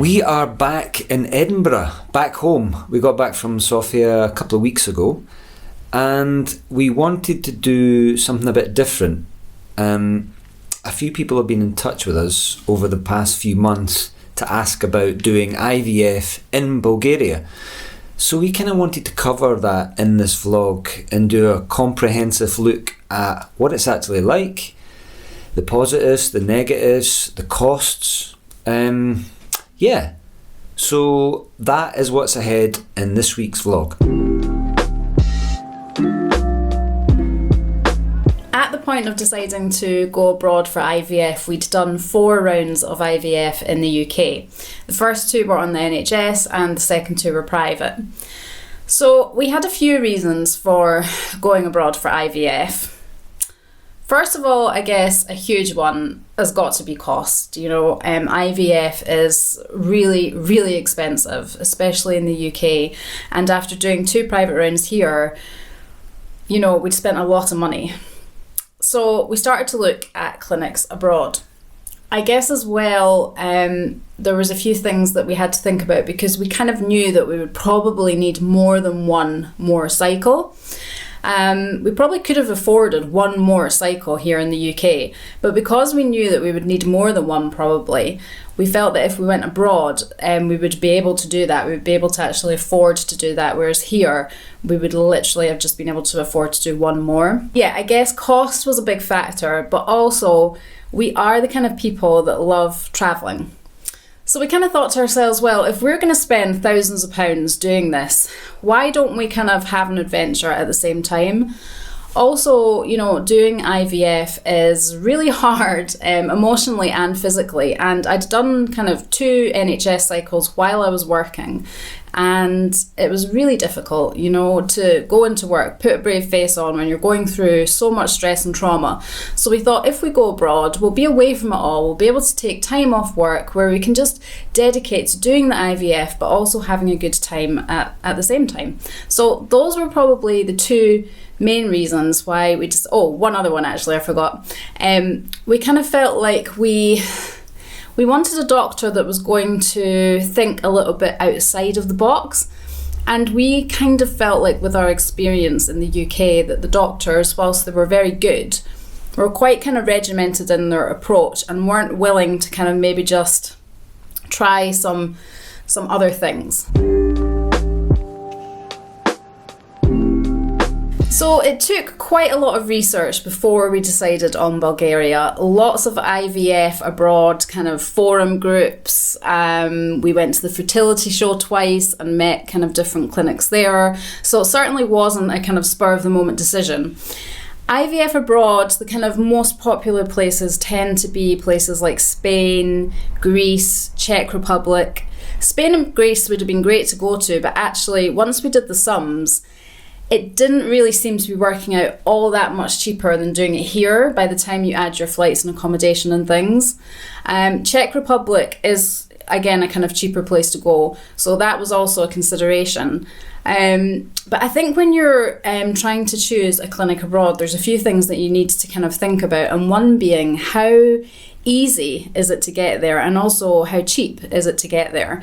We are back in Edinburgh, back home. We got back from Sofia a couple of weeks ago, and we wanted to do something a bit different. A few people have been in touch with us over the past few months to ask about doing IVF in Bulgaria. So we kind of wanted to cover that in this vlog and do a comprehensive look at what it's actually like, the positives, the negatives, the costs. So that is what's ahead in this week's vlog. At the point of deciding to go abroad for IVF, we'd done 4 rounds of IVF in the UK. The first 2 were on the NHS and the second 2 were private. So we had a few reasons for going abroad for IVF. First of all, I guess a huge one has got to be cost. IVF is really, really expensive, especially in the UK. And after doing 2 private rounds here, we'd spent a lot of money. So we started to look at clinics abroad. I guess as well, there was a few things that we had to think about because we kind of knew that we would probably need more than one more cycle. We probably could have afforded one more cycle here in the UK, but because we knew that we would need more than one probably, we felt that if we went abroad, we would be able to do that. We would be able to actually afford to do that, whereas here, we would literally have just been able to afford to do one more. Yeah, I guess cost was a big factor, but also we are the kind of people that love travelling. So we kind of thought to ourselves, well, if we're going to spend thousands of pounds doing this, why don't we kind of have an adventure at the same time? Also, doing IVF is really hard emotionally and physically. And I'd done kind of 2 NHS cycles while I was working. And it was really difficult, to go into work, put a brave face on when you're going through so much stress and trauma. So we thought if we go abroad, we'll be away from it all. We'll be able to take time off work where we can just dedicate to doing the IVF, but also having a good time at the same time. So those were probably the 2 main reasons why we just... Oh, one other one actually, I forgot. We kind of felt like we wanted a doctor that was going to think a little bit outside of the box. And we kind of felt like with our experience in the UK that the doctors, whilst they were very good, were quite kind of regimented in their approach and weren't willing to kind of maybe just try some other things. So it took quite a lot of research before we decided on Bulgaria. Lots of IVF abroad kind of forum groups. We went to the fertility show twice and met kind of different clinics there. So it certainly wasn't a kind of spur of the moment decision. IVF abroad, the kind of most popular places tend to be places like Spain, Greece, Czech Republic. Spain and Greece would have been great to go to, but actually once we did the sums, it didn't really seem to be working out all that much cheaper than doing it here by the time you add your flights and accommodation and things. Czech Republic is, again, a kind of cheaper place to go, so that was also a consideration. But I think when you're trying to choose a clinic abroad, there's a few things that you need to kind of think about, and one being how easy is it to get there, and also how cheap is it to get there.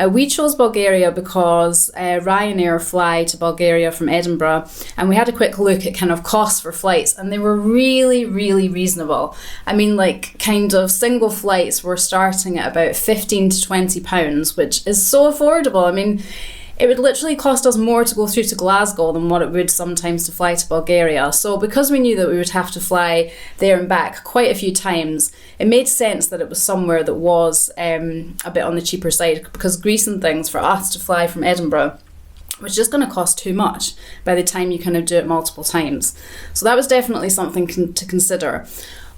We chose Bulgaria because Ryanair fly to Bulgaria from Edinburgh, and we had a quick look at kind of costs for flights, and they were really, really reasonable. I mean, like kind of single flights were starting at about £15 to £20, which is so affordable. I mean, it would literally cost us more to go through to Glasgow than what it would sometimes to fly to Bulgaria. So because we knew that we would have to fly there and back quite a few times, it made sense that it was somewhere that was a bit on the cheaper side, because Greece and things, for us to fly from Edinburgh was just going to cost too much by the time you kind of do it multiple times. So that was definitely something to consider.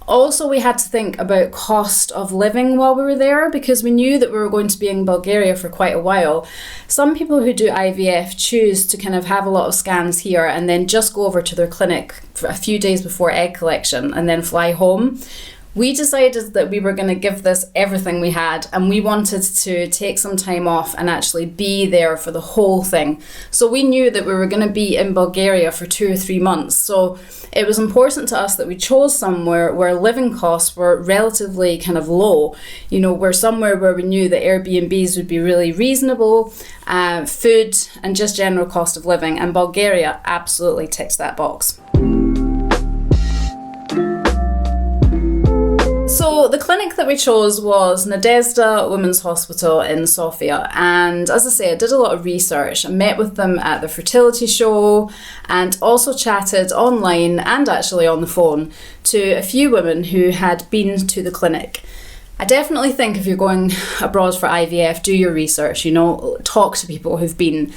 Also, we had to think about cost of living while we were there, because we knew that we were going to be in Bulgaria for quite a while. Some people who do IVF choose to kind of have a lot of scans here and then just go over to their clinic for a few days before egg collection and then fly home. we decided that we were going to give this everything we had, and we wanted to take some time off and actually be there for the whole thing. So we knew that we were going to be in Bulgaria for 2 or 3 months. So it was important to us that we chose somewhere where living costs were relatively kind of low. You know, we're somewhere where we knew that Airbnbs would be really reasonable, food and just general cost of living. And Bulgaria absolutely ticks that box. So the clinic that we chose was Nadezhda Women's Hospital in Sofia, and as I say, I did a lot of research. I met with them at the fertility show and also chatted online and actually on the phone to a few women who had been to the clinic. I definitely think if you're going abroad for IVF, do your research, you know, talk to people who've been.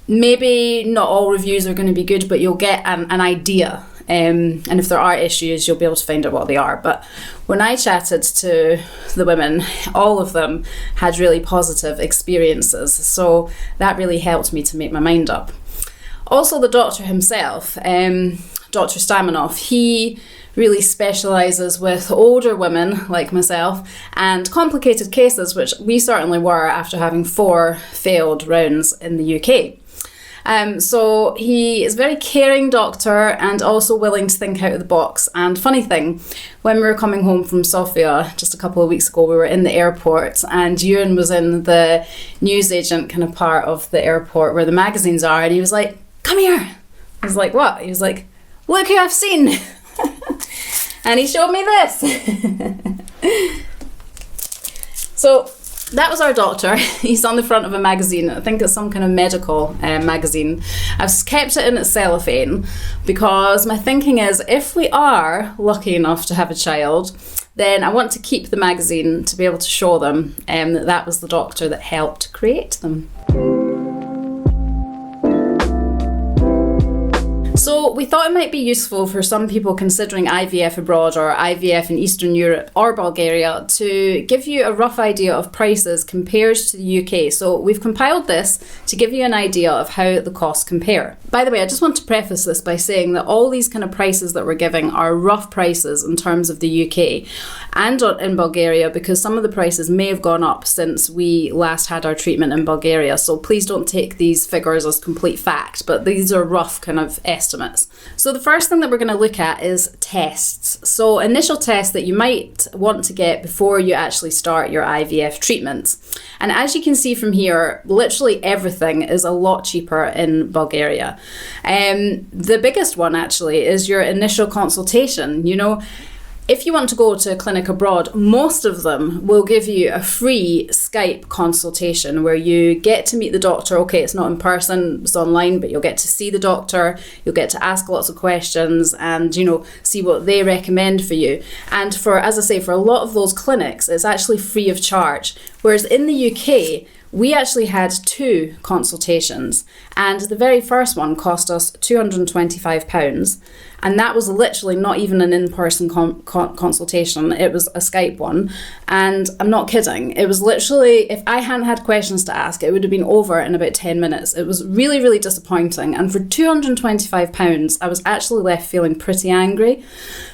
Maybe not all reviews are going to be good, but you'll get an idea. And if there are issues, you'll be able to find out what they are. But when I chatted to the women, all of them had really positive experiences. So that really helped me to make my mind up. Also, the doctor himself, Dr. Stamanov, he really specialises with older women like myself and complicated cases, which we certainly were after having 4 failed rounds in the UK. So he is a very caring doctor and also willing to think out of the box. And funny thing, when we were coming home from Sofia just a couple of weeks ago, we were in the airport and Ewan was in the newsagent kind of part of the airport where the magazines are, and he was like, "Come here." I was like, "What?" He was like, "Look who I've seen." And he showed me this. So that was our doctor. He's on the front of a magazine. I think it's some kind of medical magazine. I've kept it in its cellophane because my thinking is if we are lucky enough to have a child, then I want to keep the magazine to be able to show them that that was the doctor that helped create them. So we thought it might be useful for some people considering IVF abroad or IVF in Eastern Europe or Bulgaria to give you a rough idea of prices compared to the UK. So we've compiled this to give you an idea of how the costs compare. By the way, I just want to preface this by saying that all these kind of prices that we're giving are rough prices in terms of the UK and in Bulgaria, because some of the prices may have gone up since we last had our treatment in Bulgaria. So please don't take these figures as complete fact, but these are rough kind of estimates. So the first thing that we're going to look at is tests. So initial tests that you might want to get before you actually start your IVF treatment. And as you can see from here, literally everything is a lot cheaper in Bulgaria. The biggest one actually is your initial consultation. You know, if you want to go to a clinic abroad, most of them will give you a free Skype consultation where you get to meet the doctor. Okay, it's not in person, it's online, but you'll get to see the doctor, you'll get to ask lots of questions and, you know, see what they recommend for you. And for, as I say, for a lot of those clinics, it's actually free of charge. Whereas in the UK, we actually had 2 consultations, and the very first one cost us £225. And that was literally not even an in-person consultation. It was a Skype one. And I'm not kidding. It was literally, if I hadn't had questions to ask, it would have been over in about 10 minutes. It was really, really disappointing. And for £225, I was actually left feeling pretty angry.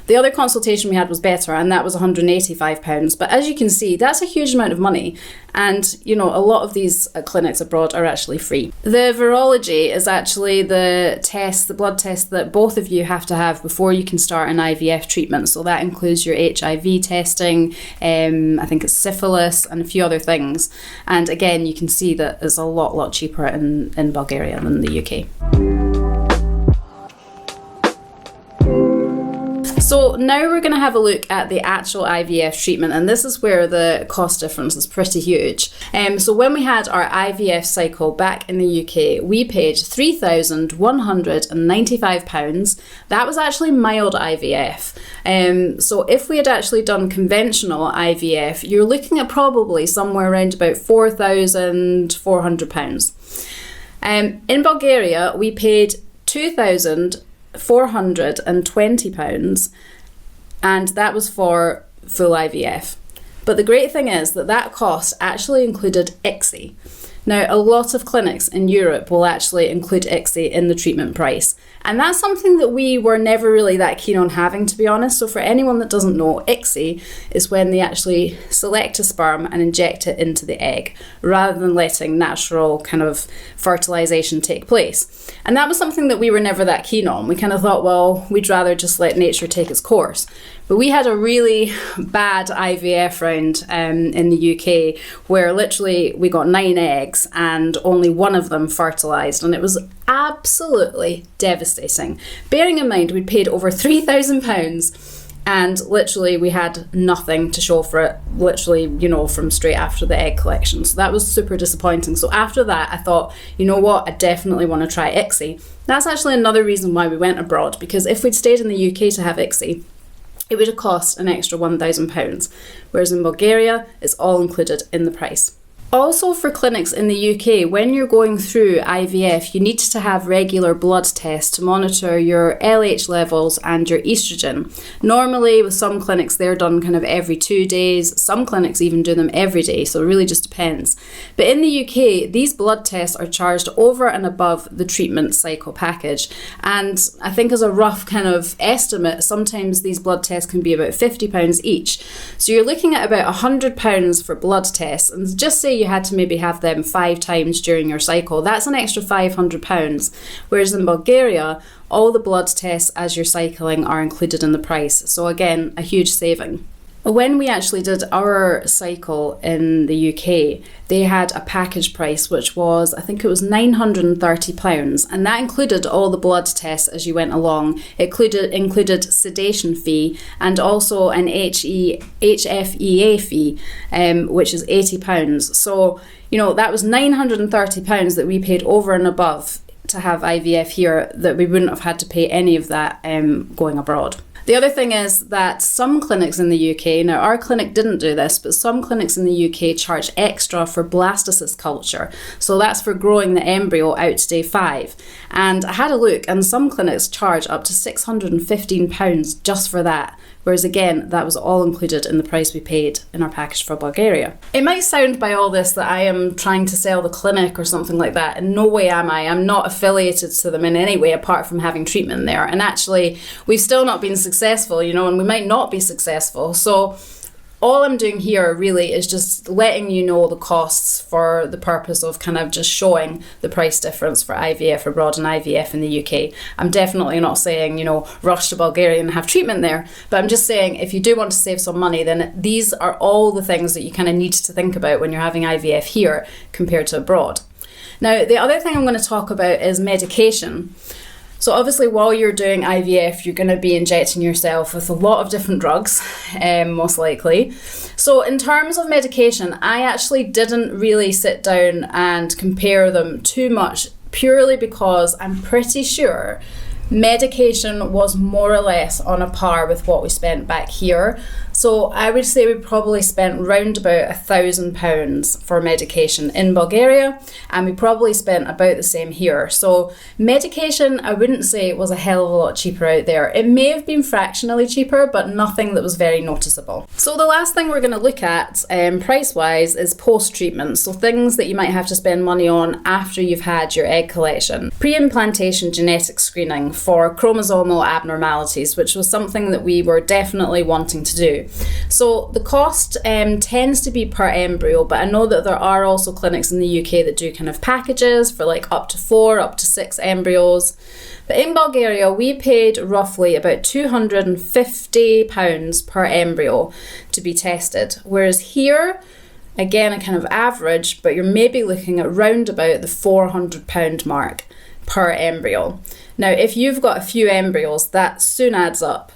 The other consultation we had was better, and that was £185. But as you can see, that's a huge amount of money. And, you know, a lot of these clinics abroad are actually free. The virology is actually the test, the blood test that both of you have to have before you can start an IVF treatment. So that includes your HIV testing, I think it's syphilis and a few other things. And again, you can see that it's a lot cheaper in Bulgaria than the UK. So now we're going to have a look at the actual IVF treatment, and this is where the cost difference is pretty huge. So when we had our IVF cycle back in the UK, we paid £3,195. That was actually mild IVF. So if we had actually done conventional IVF, you're looking at probably somewhere around about £4,400. In Bulgaria, we paid £2,420, and that was for full IVF. But the great thing is that that cost actually included ICSI. Now, a lot of clinics in Europe will actually include ICSI in the treatment price, And that's something that we were never really that keen on having, to be honest. So for anyone that doesn't know, ICSI is when they actually select a sperm and inject it into the egg, rather than letting natural kind of fertilization take place. And that was something that we were never that keen on. We kind of thought, well, we'd rather just let nature take its course. But we had a really bad IVF round in the UK where literally we got 9 eggs and only one of them fertilised, and it was absolutely devastating. Bearing in mind we'd paid over £3,000 and literally we had nothing to show for it, literally, you know, from straight after the egg collection. So that was super disappointing. So after that I thought, you know what, I definitely want to try ICSI. That's actually another reason why we went abroad, because if we'd stayed in the UK to have ICSI, it would have cost an extra £1,000, whereas in Bulgaria, it's all included in the price. Also for clinics in the UK, when you're going through IVF, you need to have regular blood tests to monitor your LH levels and your estrogen. Normally with some clinics they're done kind of every 2 days, some clinics even do them every day, so it really just depends. But in the UK, these blood tests are charged over and above the treatment cycle package, and I think as a rough kind of estimate, sometimes these blood tests can be about £50 each. So you're looking at about £100 for blood tests, and just say you had to maybe have them 5 times during your cycle, that's an extra £500, whereas in Bulgaria all the blood tests as you're cycling are included in the price. So again, a huge saving. When we actually did our cycle in the UK, they had a package price which was, I think it was £930, and that included all the blood tests as you went along. It included sedation fee and also an HFEA fee, which is £80. So, you know, that was £930 that we paid over and above to have IVF here, that we wouldn't have had to pay any of that going abroad. The other thing is that some clinics in the UK, now our clinic didn't do this, but some clinics in the UK charge extra for blastocyst culture. So that's for growing the embryo out to day 5. And I had a look, and some clinics charge up to £615 just for that. Whereas again, that was all included in the price we paid in our package for Bulgaria. It might sound by all this that I am trying to sell the clinic or something like that. In no way am I. I'm not affiliated to them in any way apart from having treatment there. And actually, we've still not been successful, you know, and we might not be successful. So all I'm doing here really is just letting you know the costs for the purpose of kind of just showing the price difference for IVF abroad and IVF in the UK. I'm definitely not saying, you know, rush to Bulgaria and have treatment there, but I'm just saying if you do want to save some money, then these are all the things that you kind of need to think about when you're having IVF here compared to abroad. Now, the other thing I'm going to talk about is medication. So obviously while you're doing IVF, you're going to be injecting yourself with a lot of different drugs, most likely. So in terms of medication, I actually didn't really sit down and compare them too much, purely because I'm pretty sure medication was more or less on a par with what we spent back here. So I would say we probably spent round about £1,000 for medication in Bulgaria, and we probably spent about the same here. So medication, I wouldn't say it was a hell of a lot cheaper out there. It may have been fractionally cheaper, but nothing that was very noticeable. So the last thing we're going to look at price-wise is post-treatment. So things that you might have to spend money on after you've had your egg collection. Pre-implantation genetic screening for chromosomal abnormalities, which was something that we were definitely wanting to do. So the cost tends to be per embryo, but I know that there are also clinics in the UK that do kind of packages for like up to 4, up to 6 embryos. But in Bulgaria, we paid roughly about £250 per embryo to be tested, whereas here, again, a kind of average, but you're maybe looking at round about the £400 mark per embryo. Now, if you've got a few embryos, that soon adds up.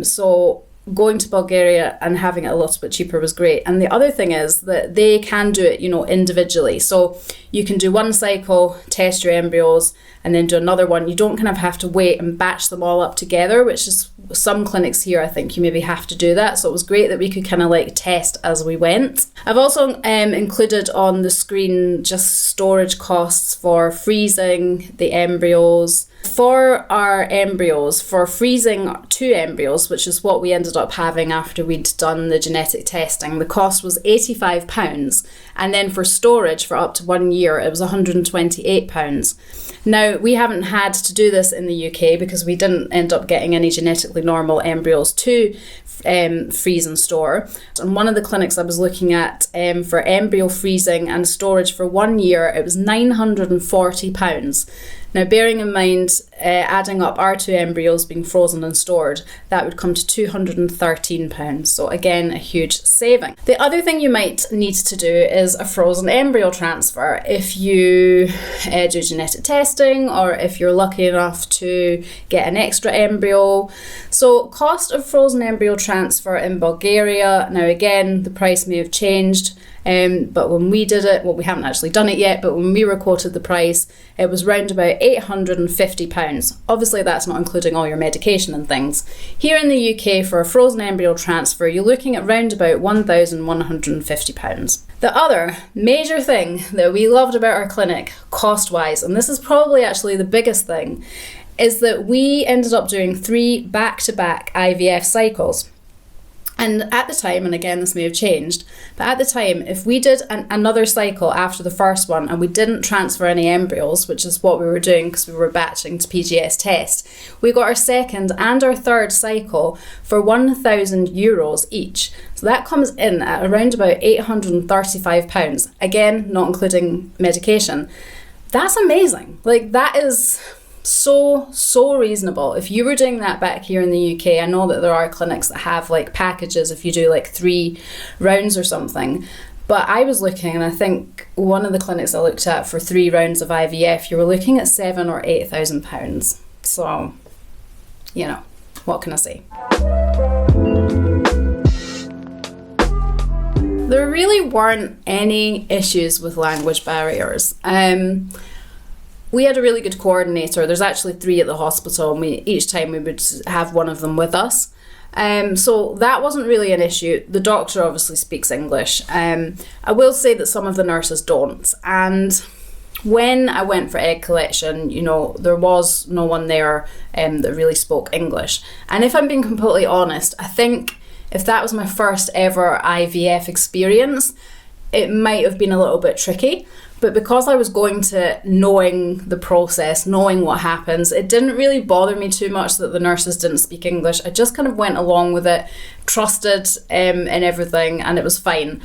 So going to Bulgaria and having it a little bit cheaper was great. And the other thing is that they can do it, you know, individually. So you can do one cycle, test your embryos, and then do another one. You don't kind of have to wait and batch them all up together, which is some clinics here, I think you maybe have to do that. So it was great that we could kind of like test as we went. I've also included on the screen just storage costs for freezing the embryos. For our embryos, for freezing 2 embryos, which is what we ended up having after we'd done the genetic testing, the cost was £85. And then for storage for up to 1 year, it was £128. Now, we haven't had to do this in the UK because we didn't end up getting any genetically normal embryos to freeze and store. And one of the clinics I was looking at for embryo freezing and storage for 1 year, it was £940. Now, bearing in mind, adding up our 2 embryos being frozen and stored, that would come to £213. So again, a huge saving. The other thing you might need to do is a frozen embryo transfer if you do genetic testing, or if you're lucky enough to get an extra embryo. So cost of frozen embryo transfer in Bulgaria, now again, the price may have changed. But when we did it, well, we haven't actually done it yet, but when we were quoted the price, it was round about £850. Obviously, that's not including all your medication and things. Here in the UK, for a frozen embryo transfer, you're looking at round about £1,150. The other major thing that we loved about our clinic, cost-wise, and this is probably actually the biggest thing, is that we ended up doing 3 back-to-back IVF cycles. And at the time, and again, this may have changed, but at the time, if we did another cycle after the first one and we didn't transfer any embryos, which is what we were doing because we were batching to PGS test, we got our second and our third cycle for €1,000 each. So that comes in at around about £835. Again, not including medication. That's amazing. Like, that is so reasonable. If you were doing that back here in the UK, I know that there are clinics that have like packages if you do like 3 rounds or something, but I was looking, and I think one of the clinics I looked at for 3 rounds of IVF, you were looking at £7,000 or £8,000. So, you know, what can I say? There really weren't any issues with language barriers. We had a really good coordinator. There's actually 3 at the hospital, and each time we would have one of them with us. So that wasn't really an issue. The doctor obviously speaks English. I will say that some of the nurses don't. And when I went for egg collection, you know, there was no one there that really spoke English. And if I'm being completely honest, I think if that was my first ever IVF experience, it might have been a little bit tricky. But because I was going to knowing the process, knowing what happens, it didn't really bother me too much that the nurses didn't speak English. I just kind of went along with it, trusted in everything, and it was fine.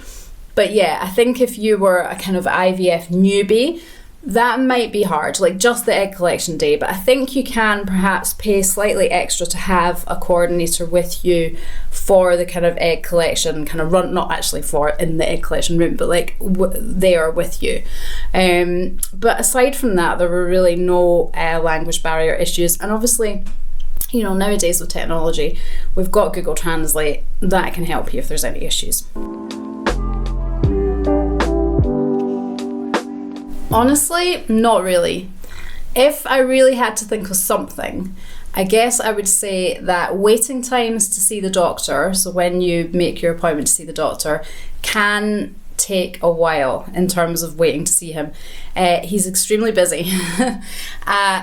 But yeah, I think if you were a kind of IVF newbie, that might be hard, like just the egg collection day. But I think you can perhaps pay slightly extra to have a coordinator with you for the kind of egg collection, kind of run, not actually for in the egg collection room, but like there with you. But aside from that, there were really no language barrier issues. And obviously, you know, nowadays with technology, we've got Google Translate that can help you if there's any issues. Honestly, not really. If I really had to think of something, I guess I would say that waiting times to see the doctor, so when you make your appointment to see the doctor, can take a while in terms of waiting to see him. He's extremely busy.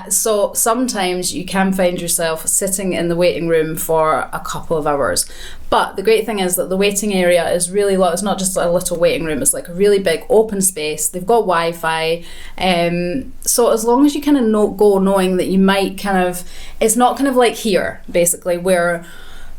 So sometimes you can find yourself sitting in the waiting room for a couple of hours. But the great thing is that the waiting area is really long. It's not just a little waiting room, it's like a really big open space. They've got Wi-Fi. So as long as you kind of go knowing that you might kind of, it's not kind of like here, basically, where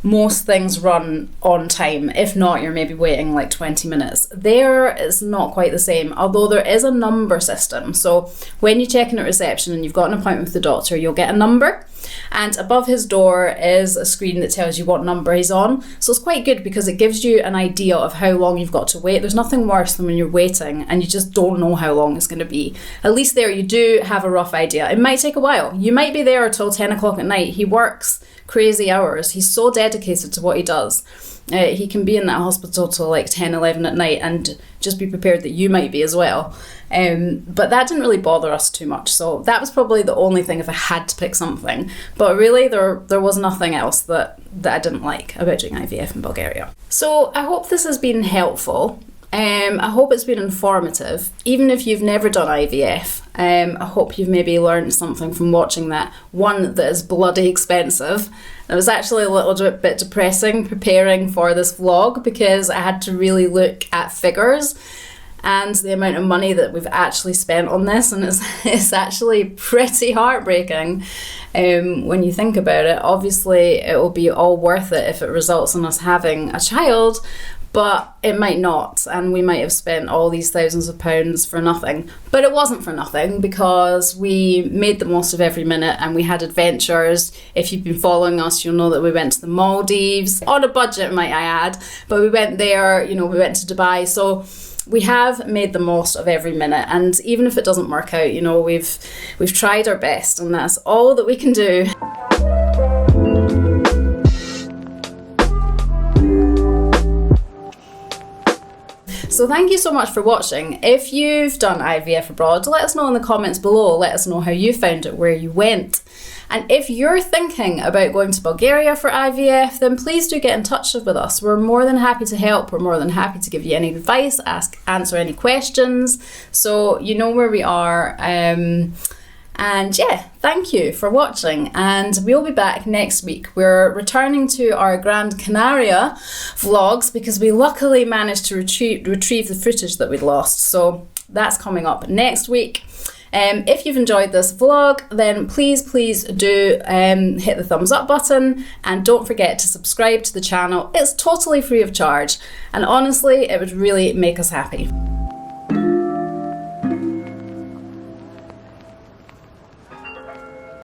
most things run on time. If not, you're maybe waiting like 20 minutes. There, it's not quite the same, although there is a number system. So when you check in at reception and you've got an appointment with the doctor, you'll get a number, and above his door is a screen that tells you what number he's on. So it's quite good because it gives you an idea of how long you've got to wait. There's nothing worse than when you're waiting and you just don't know how long it's going to be. At least there you do have a rough idea. It might take a while. You might be there till 10 o'clock at night. He works crazy hours. He's so dedicated to what he does. He can be in that hospital till like 10, 11 at night, and just be prepared that you might be as well. But that didn't really bother us too much. So that was probably the only thing if I had to pick something. But really there was nothing else that I didn't like about doing IVF in Bulgaria. So I hope this has been helpful. I hope it's been informative. Even if you've never done IVF, I hope you've maybe learned something from watching that. One, that is bloody expensive. It was actually a little bit depressing preparing for this vlog because I had to really look at figures. and the amount of money that we've actually spent on this, and it's actually pretty heartbreaking when you think about it. Obviously it will be all worth it if it results in us having a child, but it might not, and we might have spent all these thousands of pounds for nothing. But it wasn't for nothing, because we made the most of every minute and we had adventures. If you've been following us, you'll know that we went to the Maldives, on a budget might I add, but we went there, you know, we went to Dubai. So we have made the most of every minute, and even if it doesn't work out, you know, we've tried our best, and that's all that we can do. So thank you so much for watching. If you've done IVF abroad, let us know in the comments below. Let us know how you found it, where you went. And if you're thinking about going to Bulgaria for IVF, then please do get in touch with us. We're more than happy to help. We're more than happy to give you any advice, answer any questions. So you know where we are. And yeah, thank you for watching, and we'll be back next week. We're returning to our Gran Canaria vlogs because we luckily managed to retrieve the footage that we'd lost. So that's coming up next week. If you've enjoyed this vlog, then please do hit the thumbs up button, and don't forget to subscribe to the channel. It's totally free of charge, and honestly, it would really make us happy.